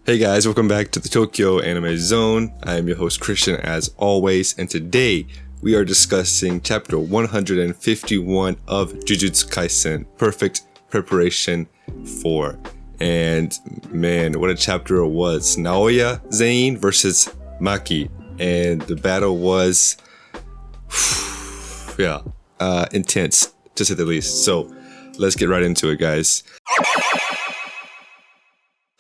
Hey guys, welcome back to the Tokyo Anime Zone. I am your host Christian as always, and today we are discussing chapter 151 of Jujutsu Kaisen, Perfect Preparation 4. And man, what a chapter it was. NAOYA Zenin versus MAKI, and the battle was intense to say the least. So let's get right into it, guys.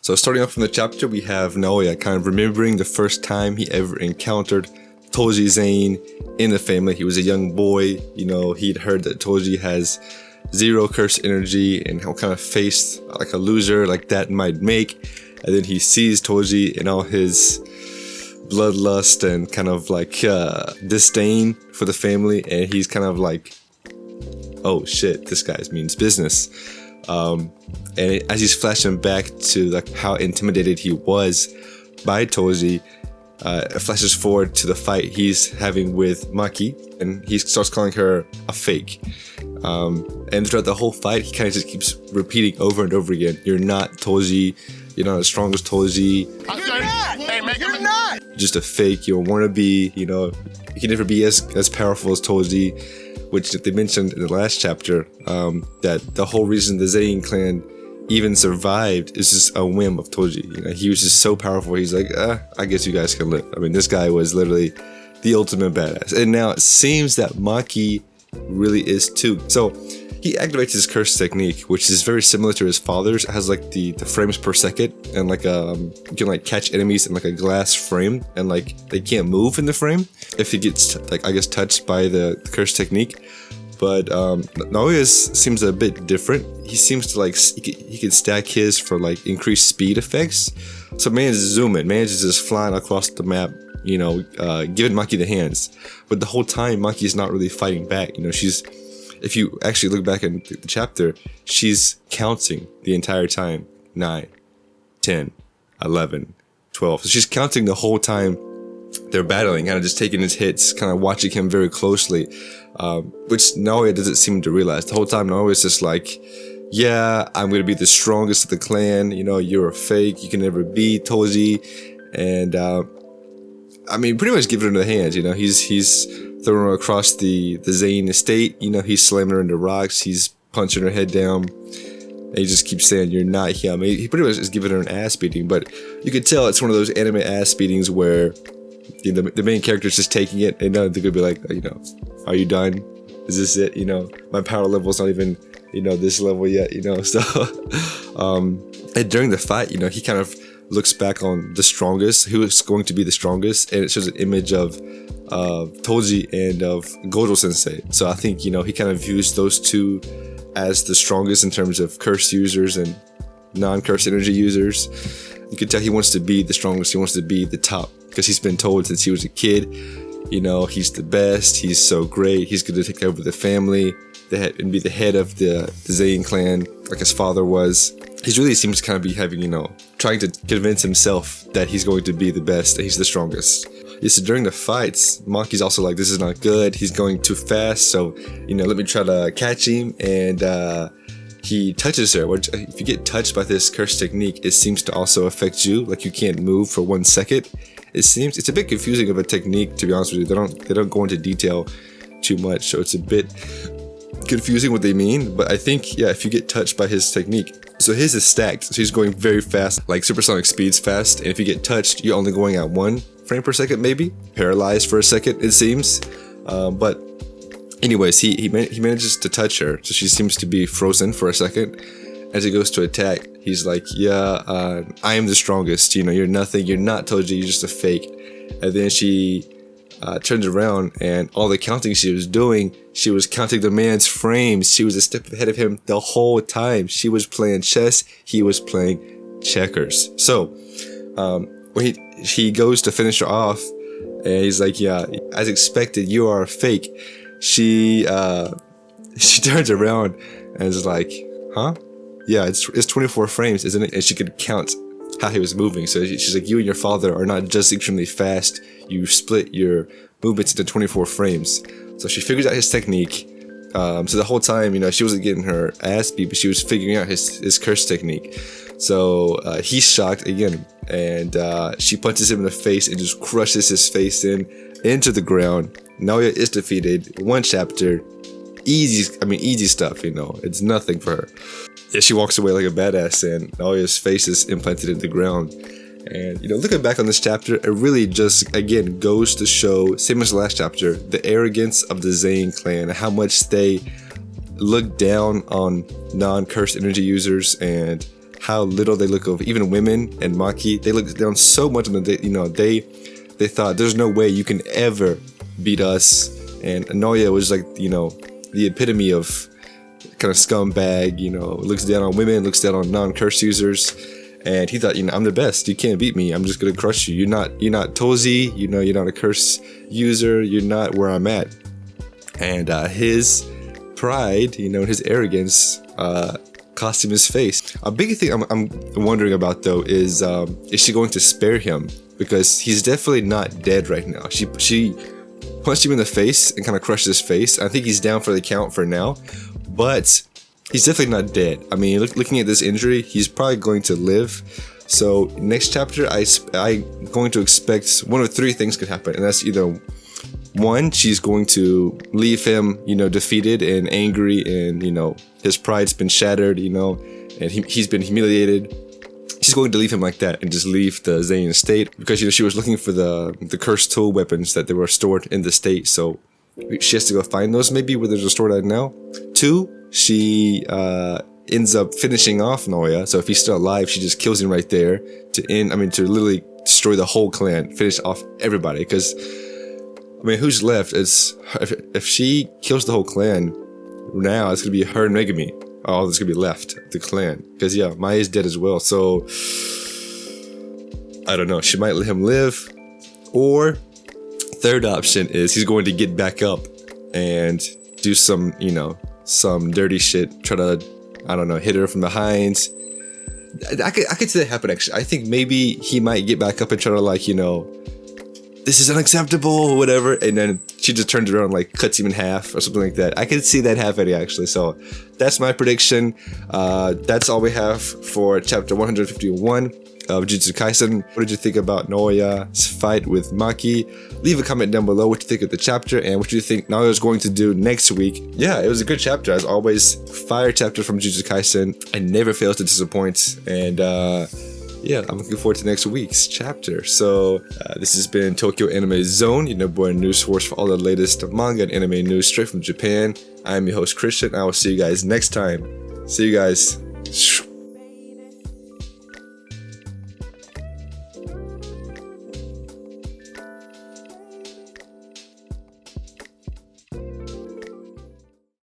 So starting off from the chapter, we have NAOYA kind of remembering the first time he ever encountered Toji Zenin in the family. He was a young boy, he'd heard that Toji has zero curse energy and how kind of face like a loser like that might make. And then he sees Toji in all his bloodlust and kind of like disdain for the family, and he's kind of like, oh shit, this guy means business. And as he's flashing back to like how intimidated he was by Toji, it flashes forward to the fight he's having with Maki, and he starts calling her a fake. And throughout the whole fight, he kind of just keeps repeating over and over again, "You're not Toji. You're not as strong as Toji. You're not. Just a fake. You don't want to be. You can never be as powerful as Toji." Which they mentioned in the last chapter, that the whole reason the Zenin clan even survived is just a whim of Toji. He was just so powerful. He's like, I guess you guys can live. I mean, this guy was literally the ultimate badass. And now it seems that Maki really is too. So he activates his curse technique, which is very similar to his father's. It has like the frames per second, and like you can like catch enemies in like a glass frame, and like they can't move in the frame if he gets touched by the curse technique. But NAOYA seems a bit different. He seems to like he can stack his for like increased speed effects. So manages to zoom in, manages just flying across the map, giving Maki the hands. But the whole time Maki's not really fighting back. If you actually look back in the chapter, she's counting the entire time. 9, 10, 11, 12. So she's counting the whole time they're battling, kind of just taking his hits, kind of watching him very closely, which NAOYA doesn't seem to realize. The whole time NAOYA's just like, yeah, I'm going to be the strongest of the clan. You're a fake. You can never be Toji. And, pretty much giving her the hands. He's throwing her across the Zenin estate. He's slamming her into rocks. He's punching her head down. And he just keeps saying, "You're not him." He pretty much is giving her an ass beating. But you could tell it's one of those anime ass beatings where the main character's just taking it, and they're gonna be like, are you done? Is this it? My power level's not even, this level yet. So, and during the fight, he kind of looks back on the strongest, who is going to be the strongest, and it shows an image of Toji and of Gojo Sensei. So I think he kind of views those two as the strongest in terms of curse users and non-curse energy users. You can tell he wants to be the strongest. He wants to be the top because he's been told since he was a kid, he's the best. He's so great. He's going to take over the family and be the head of the Zenin clan like his father was. He really seems to kind of be having, trying to convince himself that he's going to be the best, that he's the strongest. So during the fights, Maki's also like, this is not good. He's going too fast. So, let me try to catch him. And he touches her. Which, if you get touched by this curse technique, it seems to also affect you. Like you can't move for 1 second. It's a bit confusing of a technique, to be honest with you. They don't go into detail too much. So it's a bit confusing what they mean. But I think, if you get touched by his technique, so his is stacked. So he's going very fast, like supersonic speeds fast. And if you get touched, you're only going at 1 frame per second, maybe paralyzed for a second, it seems. But anyways, he manages to touch her, so she seems to be frozen for a second. As he goes to attack, he's like, I am the strongest. You're nothing. You're not Toji. You're just a fake. And then she turns around, and all the counting she was doing, she was counting the man's frames. She was a step ahead of him the whole time. She was playing chess. He was playing checkers. So when he goes to finish her off, and he's like, as expected, you are a fake. She turns around and is like, huh? Yeah, it's 24 frames, isn't it? And she could count how he was moving. So she's like, you and your father are not just extremely fast. You split your movements into 24 frames. So she figures out his technique, So the whole time, you know, she wasn't getting her ass beat, but she was figuring out his curse technique. So he's shocked again, and she punches him in the face and just crushes his face into the ground. Naoya is defeated. 1 chapter, easy stuff. You know, it's nothing for her. Yeah, she walks away like a badass, and Naoya's face is implanted in the ground. And, you know, looking back on this chapter, it really just, again, goes to show, same as the last chapter, the arrogance of the Zenin clan, how much they look down on non-cursed energy users, and how little they look of even women and Maki. They look down so much on them. They thought there's no way you can ever beat us. And Naoya was like, you know, the epitome of kind of scumbag, you know, looks down on women, looks down on non-curse users. And he thought, you know, I'm the best. You can't beat me. I'm just gonna crush you. You're not Tozi. You know, you're not a curse user. You're not where I'm at. And his pride, you know, his arrogance, cost him his face. A big thing I'm wondering about though is she going to spare him? Because he's definitely not dead right now. She punched him in the face and kind of crushed his face. I think he's down for the count for now, but he's definitely not dead. I mean, looking at this injury, he's probably going to live. So next chapter, I'm going to expect 1 of 3 things could happen, and that's either 1, she's going to leave him, you know, defeated and angry, and, you know, his pride's been shattered, you know, and he's been humiliated. She's going to leave him like that and just leave the Zenin state, because, you know, she was looking for the cursed tool weapons that they were stored in the state, so she has to go find those maybe where they're stored at now. 2, she ends up finishing off Naoya, so if he's still alive, she just kills him right there to literally destroy the whole clan, finish off everybody, because, I mean, who's left? It's if she kills the whole clan, now it's gonna be her and Megami. All that's gonna be left, the clan. Because yeah, Mai is dead as well. So I don't know. She might let him live, or 3rd option is he's going to get back up and do some, you know, some dirty shit. Try to, I don't know, hit her from behind. I could see that happen actually. I think maybe he might get back up and try to, like, you know, this is unacceptable or whatever, and then she just turns around and, like, cuts him in half or something like that. I could see that happening actually. So that's my prediction. That's all we have for chapter 151 of Jujutsu Kaisen. What did you think about Naoya's fight with Maki? Leave a comment down below what you think of the chapter and what you think Naoya is going to do next week. Yeah, it was a good chapter as always. Fire chapter from Jujutsu Kaisen. It never fails to disappoint, and yeah, I'm looking forward to next week's chapter. So this has been Tokyo Anime Zone, your number 1 news source for all the latest manga and anime news straight from Japan. I'm your host Christian. I will see you guys next time. See you guys.